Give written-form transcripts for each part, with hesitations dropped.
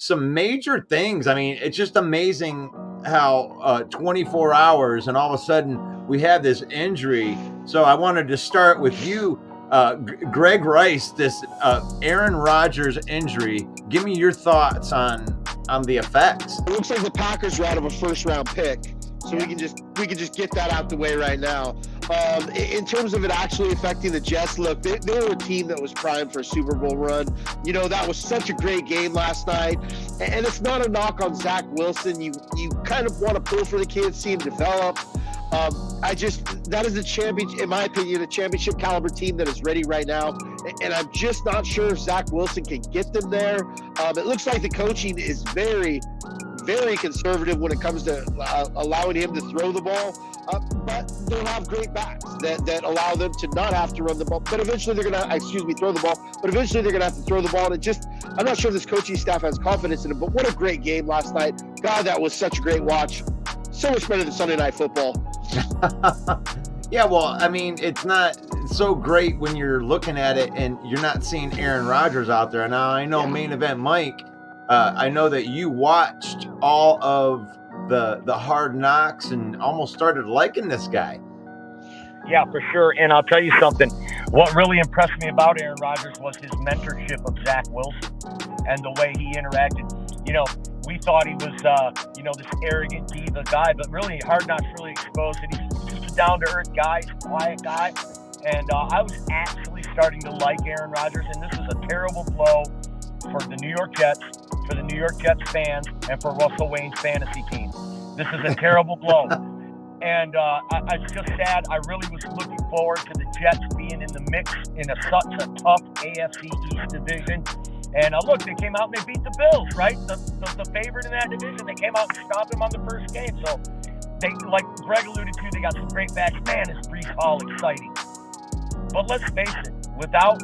some major things. I mean, it's just amazing how 24 hours and all of a sudden we have this injury. So I wanted to start with you, Greg Rice, this Aaron Rodgers injury. Give me your thoughts on the effects. It looks like the Packers are out of a first-round pick, so we can just get that out the way right now. In terms of it actually affecting the Jets, look, they were a team that was primed for a Super Bowl run. You know, that was such a great game last night, and it's not a knock on Zach Wilson. You kind of want to pull for the kid, see him develop. That is a champion, in my opinion, a championship caliber team that is ready right now. And I'm just not sure if Zach Wilson can get them there. It looks like the coaching is very, very conservative when it comes to allowing him to throw the ball. But they'll have great backs that allow them to not have to run the ball. But eventually they're going to, throw the ball. But eventually they're going to have to throw the ball. And I'm not sure if this coaching staff has confidence in it. But what a great game last night. God, that was such a great watch. So much better than Sunday Night Football. Yeah, well, I mean, it's so great when you're looking at it and you're not seeing Aaron Rodgers out there. Now, I know Main Event Mike, I know that you watched all of the Hard Knocks and almost started liking this guy. Yeah, for sure. And I'll tell you something. What really impressed me about Aaron Rodgers was his mentorship of Zach Wilson and the way he interacted. You know, we thought he was, this arrogant diva guy, but really Hard Knocks really exposed it. He's just a down-to-earth guy, he's a quiet guy. And I was actually starting to like Aaron Rodgers, and this was a terrible blow for the New York Jets, for the New York Jets fans, and for Russell Wayne's fantasy team. This is a terrible blow. And it's just sad. I really was looking forward to the Jets being in the mix in such a tough AFC East division. And look, they came out and they beat the Bills, right? The favorite in that division. They came out and stopped them on the first game. So, they, like Greg alluded to, they got some great backs. Man, is Breece Hall exciting. But let's face it, without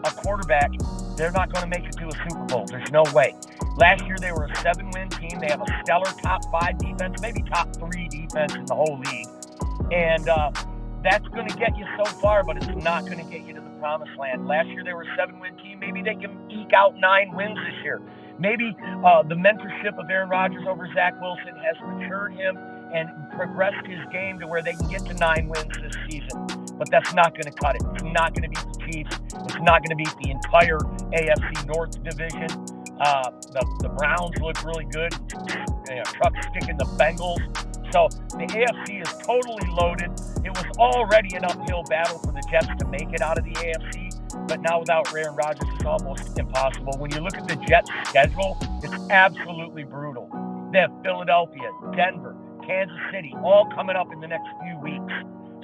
a quarterback, they're not going to make it to a Super Bowl. There's no way. Last year, they were a 7-win team. They have a stellar top 5 defense, maybe top 3 defense in the whole league. And that's going to get you so far, but it's not going to get you to the promised land. Last year, they were a 7-win team. Maybe they can eke out 9 wins this year. Maybe the mentorship of Aaron Rodgers over Zach Wilson has matured him and progressed his game to where they can get to 9 wins this season. But that's not going to cut it. It's not going to beat the Chiefs. It's not going to beat the entire AFC North division. The Browns look really good. Truck sticking the Bengals. So the AFC is totally loaded. It was already an uphill battle for the Jets to make it out of the AFC. But now without Aaron Rodgers, it's almost impossible. When you look at the Jets' schedule, it's absolutely brutal. They have Philadelphia, Denver, Kansas City, all coming up in the next few weeks.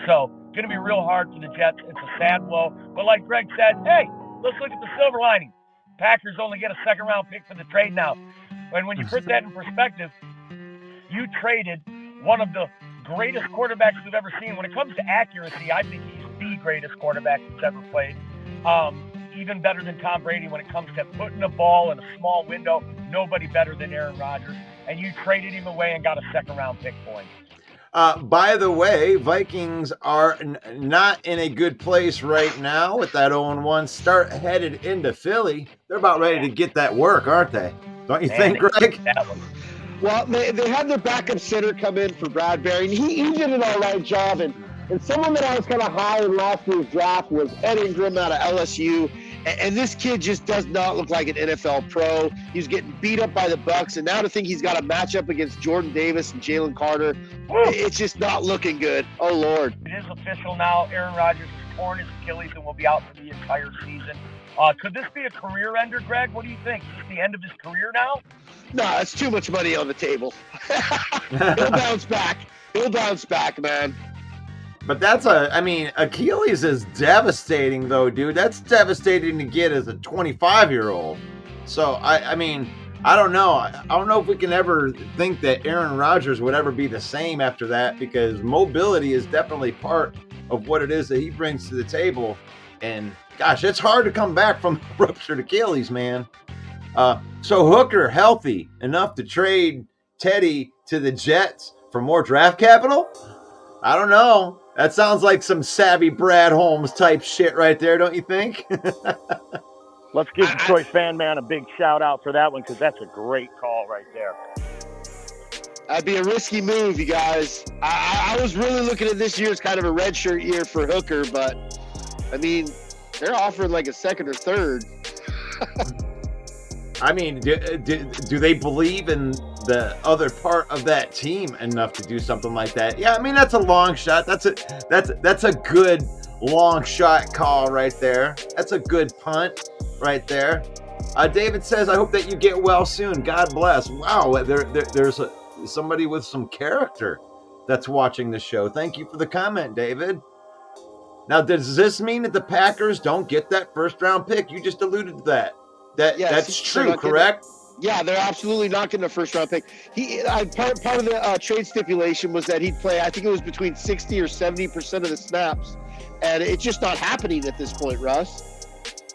So going to be real hard for the Jets. It's a sad blow. But like Greg said, hey, let's look at the silver lining. Packers only get a second-round pick for the trade now. And when you put that in perspective, you traded one of the greatest quarterbacks we've ever seen. When it comes to accuracy, I think he's the greatest quarterback that's ever played. Even better than Tom Brady when it comes to putting the ball in a small window. Nobody better than Aaron Rodgers. And you traded him away and got a second-round pick for him. By the way, Vikings are not in a good place right now with that 0-1 start headed into Philly. They're about ready to get that work, aren't they? Don't you think, Greg? Well, they had their backup center come in for Bradbury, and he did an all right job. And someone that I was kind of high in last year's draft was Ed Ingram out of LSU. And this kid just does not look like an NFL pro. He's getting beat up by the Bucs, and now to think he's got a matchup against Jordan Davis and Jalen Carter, it's just not looking good. Oh, Lord. It is official now. Aaron Rodgers has torn his Achilles and will be out for the entire season. Could this be a career ender, Greg? What do you think? Is this the end of his career now? No, it's too much money on the table. He'll bounce back. He'll bounce back, man. But Achilles is devastating, though, dude. That's devastating to get as a 25-year-old. So, I don't know. I don't know if we can ever think that Aaron Rodgers would ever be the same after that, because mobility is definitely part of what it is that he brings to the table. And, gosh, it's hard to come back from ruptured Achilles, man. So Hooker, healthy enough to trade Teddy to the Jets for more draft capital? I don't know. That sounds like some savvy Brad Holmes type shit right there, don't you think? Let's give Detroit Fan Man a big shout out for that one, because that's a great call right there. That'd be a risky move, you guys. I was really looking at this year as kind of a redshirt year for Hooker, but I mean, they're offering like a second or third. I mean, do they believe in the other part of that team enough to do something like that? Yeah, I mean, that's a long shot. That's a good long shot call right there. That's a good punt right there. David says, I hope that you get well soon. God bless. Wow, there's somebody with some character that's watching the show. Thank you for the comment, David. Now, does this mean that the Packers don't get that first round pick? You just alluded to that. That's true, correct? Yeah, they're absolutely not getting a first round pick. Part of the trade stipulation was that he'd play, I think it was between 60 or 70% of the snaps, and it's just not happening at this point, Russ.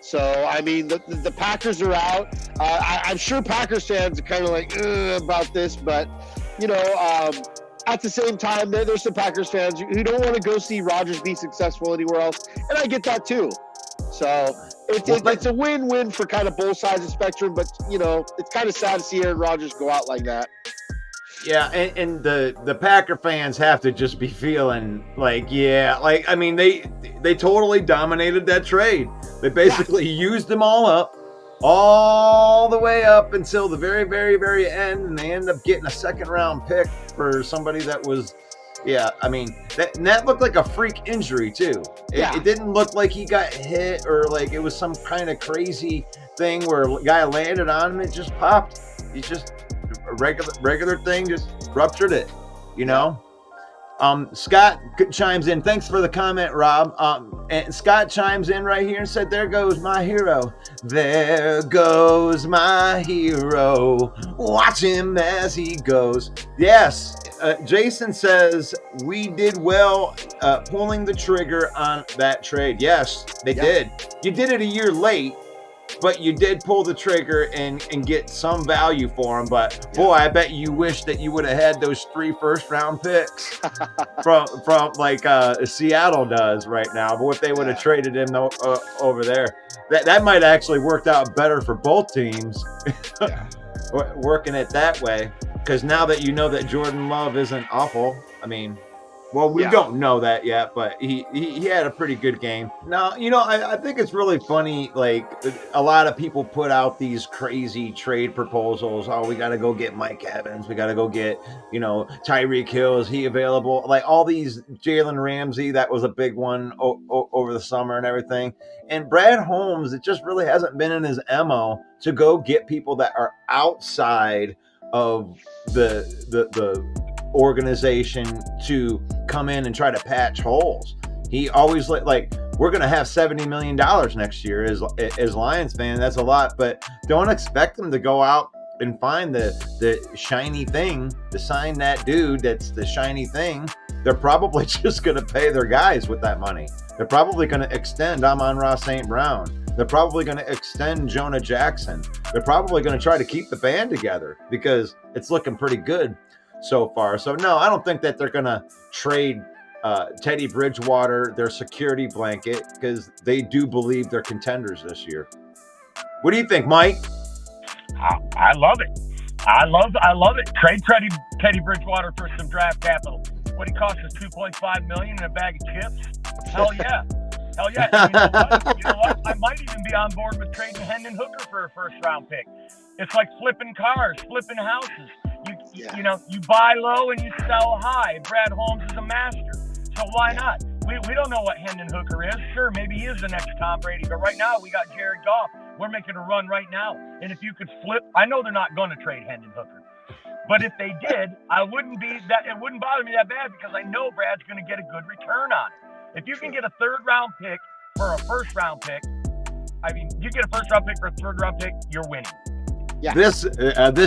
So, I mean, the Packers are out. I'm sure Packers fans are kind of like about this, but, you know, at the same time, there's some Packers fans who don't want to go see Rodgers be successful anywhere else, and I get that too. So it's a win-win for kind of both sides of the spectrum, but, you know, it's kind of sad to see Aaron Rodgers go out like that. Yeah, and the Packer fans have to just be feeling like, yeah, like, I mean, they totally dominated that trade. They basically used them all the way up until the very, very, very end, and they end up getting a second-round pick for somebody that was, yeah, I mean, that looked like a freak injury, too. It didn't look like he got hit or like it was some kind of crazy thing where a guy landed on him, it just popped. He just, a regular thing, just ruptured it, you know? Scott chimes in. Thanks for the comment, Rob. And Scott chimes in right here and said, there goes my hero. There goes my hero. Watch him as he goes. Yes, Jason says, we did well pulling the trigger on that trade. Yes, they did. You did it a year late, but you did pull the trigger and get some value for him. But boy, I bet you wish that you would have had those 3 first-round picks from like Seattle does right now. But if they would have traded him over there, that might actually worked out better for both teams. Working it that way, because now that you know that Jordan Love isn't awful, I mean. Well, we don't know that yet, but he had a pretty good game. Now, you know, I think it's really funny, like, a lot of people put out these crazy trade proposals. Oh, we got to go get Mike Evans. We got to go get, you know, Tyreek Hill. Is he available? Like, all these, Jalen Ramsey, that was a big one over the summer and everything. And Brad Holmes, it just really hasn't been in his MO to go get people that are outside of the organization to come in and try to patch holes. He always like we're going to have $70 million next year as Lions fan. That's a lot, but don't expect them to go out and find the shiny thing to sign that dude. That's the shiny thing. They're probably just going to pay their guys with that money. They're probably going to extend Amon-Ra St. Brown. They're probably going to extend Jonah Jackson. They're probably going to try to keep the band together because it's looking pretty good so far. So no, I don't think that they're going to trade Teddy Bridgewater, their security blanket, because they do believe they're contenders this year. What do you think, Mike? I love it. I love it. Trade Teddy Bridgewater for some draft capital. What he cost us, $2.5 million and a bag of chips. Hell yeah. You know what? I might even be on board with trading Hendon Hooker for a first-round pick. It's like flipping cars, flipping houses. You know, you buy low and you sell high. Brad Holmes is a master. So why not? We don't know what Hendon Hooker is. Sure, maybe he is the next Tom Brady, but right now we got Jared Goff. We're making a run right now. And if you could flip, I know they're not going to trade Hendon Hooker. But if they did, it wouldn't bother me that bad because I know Brad's going to get a good return on it. If you can get a third-round pick for a first-round pick, I mean, you get a first-round pick for a third-round pick, you're winning. Yeah. This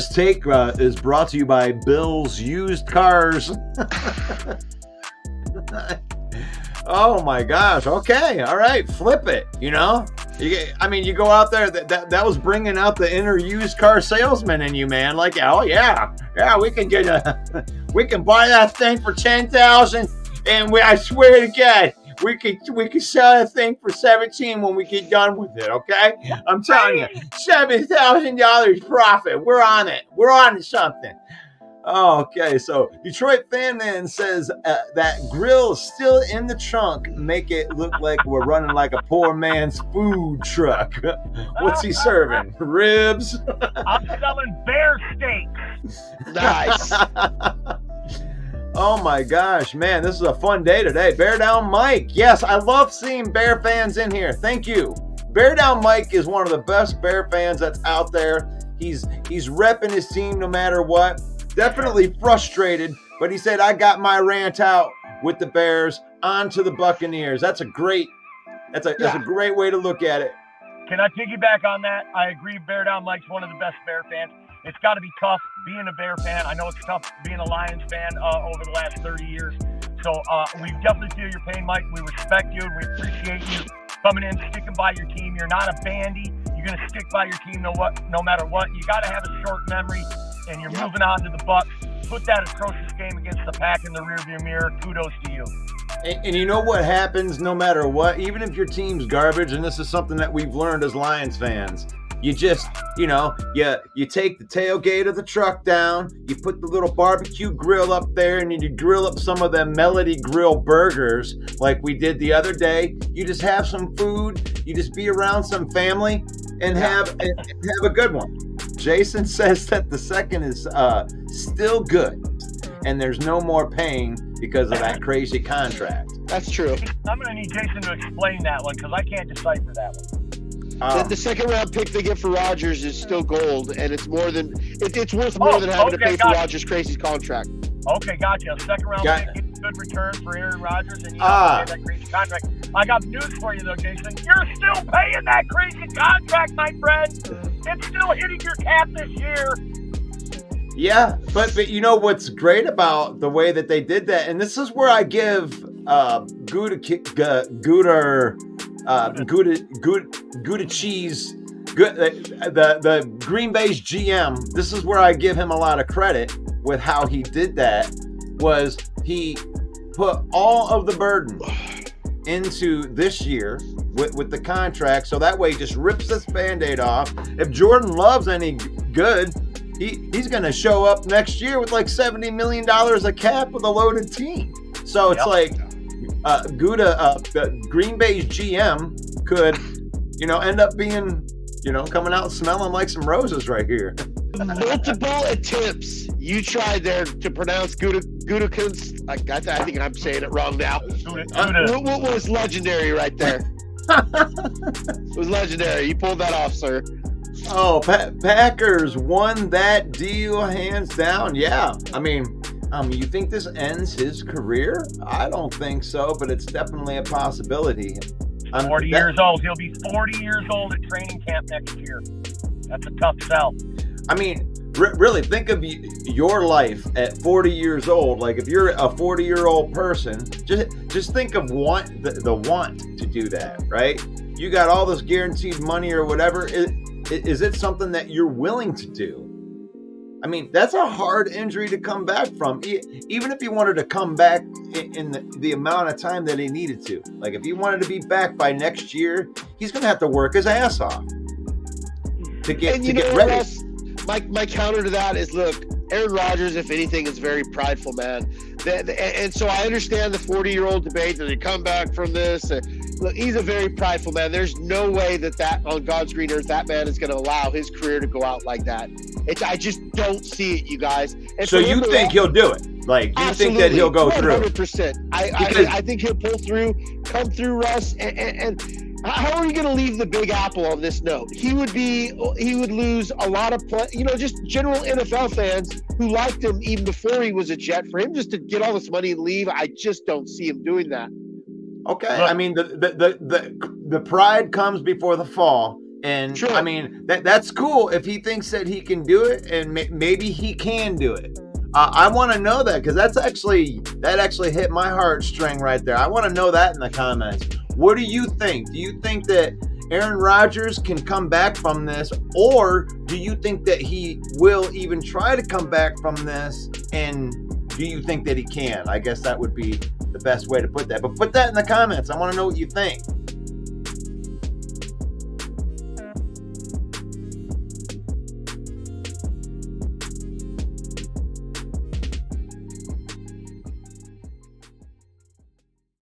take is brought to you by Bill's Used Cars. Oh my gosh. Okay. All right. Flip it. You know, you go out there. That was bringing out the inner used car salesman in you, man. Like, oh yeah, we can we can buy that thing for $10,000, and I swear to God, we could sell a thing for 17 when we get done with it. Okay, I'm telling you, $7,000 profit. We're on it. We're on to something. Oh, okay. So Detroit Fan Man says that grill is still in the trunk. Make it look like we're running like a poor man's food truck. What's he serving? Ribs? I'm selling bear steaks. Nice. Oh my gosh, man, this is a fun day today. Bear Down Mike. Yes, I love seeing Bear fans in here. Thank you. Bear Down Mike is one of the best Bear fans that's out there. He's repping his team no matter what. Definitely frustrated, but he said, I got my rant out with the Bears onto the Buccaneers. That's a great way to look at it. Can I piggyback on that? I agree. Bear Down Mike's one of the best Bear fans. It's got to be tough being a Bear fan. I know it's tough being a Lions fan over the last 30 years. So we definitely feel your pain, Mike. We respect you. We appreciate you coming in, sticking by your team. You're not a bandy. You're going to stick by your team no matter what. You got to have a short memory, and you're moving on to the Bucs. Put that atrocious game against the Pack in the rearview mirror. Kudos to you. And you know what happens no matter what? Even if your team's garbage, and this is something that we've learned as Lions fans, you just, you take the tailgate of the truck down, you put the little barbecue grill up there, and you grill up some of them Melody Grill burgers like we did the other day. You just have some food, you just be around some family, and have a good one. Jason says that the second is still good, and there's no more paying because of that crazy contract. That's true. I'm going to need Jason to explain that one because I can't decipher that one. The second round pick they get for Rodgers is still gold, and it's more than it's worth more than having to pay for Rodgers' crazy contract. Okay, gotcha. A second round pick gets a good return for Aaron Rodgers, and you have to pay that crazy contract. I got news for you though, Jason. You're still paying that crazy contract, my friend. It's still hitting your cap this year. Yeah, but you know what's great about the way that they did that, and this is where I give Gouda Cheese, the Green Bay's GM. This is where I give him a lot of credit with how he did that. Was he put all of the burden into this year with the contract, so that way he just rips this Band-Aid off. If Jordan Love's any good, he's going to show up next year with like $70 million of cap with a loaded team. So it's Green Bay's GM could, end up being, coming out smelling like some roses right here. Multiple attempts you tried there to pronounce Gutekunst. I think I'm saying it wrong now. What was legendary right there? It was legendary. You pulled that off, sir. Oh, Packers won that deal hands down. Yeah. I mean, you think this ends his career? I don't think so, but it's definitely a possibility. 40 years old. He'll be 40 years old at training camp next year. That's a tough sell. I mean, really think of your life at 40 years old. Like if you're a 40-year-old person, just think of the want to do that, right? You got all this guaranteed money or whatever. Is it something that you're willing to do? I mean, that's a hard injury to come back from. Even if he wanted to come back in the amount of time that he needed to. Like if he wanted to be back by next year, he's going to have to work his ass off to get ready. Russ, my counter to that is, look, Aaron Rodgers, if anything, is very prideful, man. And so I understand the 40-year-old debate. Does he come back from this? Look, he's a very prideful man. There's no way that on God's green earth, that man is going to allow his career to go out like that. I just don't see it, you guys. And so you think he'll do it? Like, you think that he'll go through? 100%. I think he'll pull through, come through, Russ. And how are you going to leave the Big Apple on this note? He would lose a lot of just general NFL fans who liked him even before he was a Jet. For him just to get all this money and leave, I just don't see him doing that. Okay, I mean the pride comes before the fall, and sure. I mean that's cool if he thinks that he can do it, and maybe he can do it. I want to know that because that actually hit my heartstring right there. I want to know that in the comments. What do you think? Do you think that Aaron Rodgers can come back from this, or do you think that he will even try to come back from this? And do you think that he can? I guess that would be the best way to put that. But put that in the comments. I want to know what you think.